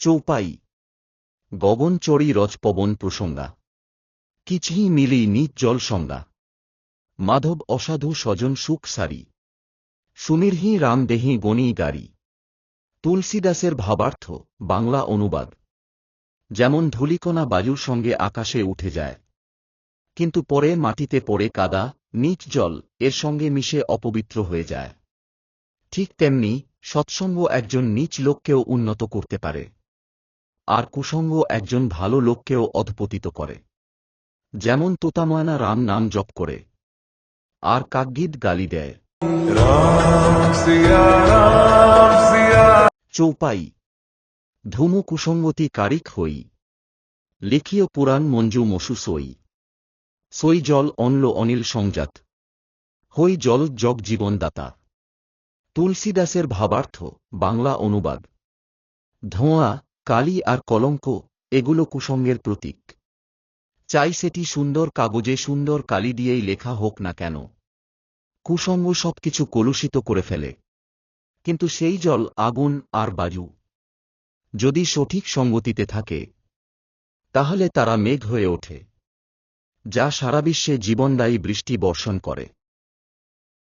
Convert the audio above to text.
চৌপাই গগন চড়ি রজ পবন প্রসঙ্গা কিচহি মিলি নিজ জল সংজ্ঞা মাধব অসাধু স্বজন সুখ সারি সুমিরহি রাম দেহি গণি গাড়ি তুলসীদাসের ভাবার্থ বাংলা অনুবাদ যেমন ধূলিকণা বায়ুর সঙ্গে আকাশে উঠে যায়, কিন্তু পরে মাটিতে পড়ে কাদা নীচ জল এর সঙ্গে মিশে অপবিত্র হয়ে যায়, ঠিক তেমনি সৎসঙ্গ একজন নীচ লোককেও উন্নত করতে পারে, আর কুসঙ্গ একজন ভালো লোককেও অধপতিত করে। যেমন তোতাময়না রাম নাম জপ করে, আর কাকগীত গালি দেয়। চৌপাই ধুমু কুসঙ্গতি কারিক হই, লিখিও পুরাণ মঞ্জু মসু সই। সই জল অনল অনিল সংজাত, হই জল জগ জীবনদাতা। তুলসীদাসের ভাবার্থ বাংলা অনুবাদ ধোঁয়া, কালি আর কলঙ্ক এগুলো কুসঙ্গের প্রতীক। চাই সেটি সুন্দর কাগজে সুন্দর কালি দিয়েই লেখা হোক না কেন, কুসঙ্গ সবকিছু কলুষিত করে ফেলে। কিন্তু সেই জল আগুন আর বায়ু যদি সঠিক সঙ্গতিতে থাকে, তাহলে তারা মেঘ হয়ে ওঠে, যা সারা বিশ্বে জীবনদায়ী বৃষ্টি বর্ষণ করে।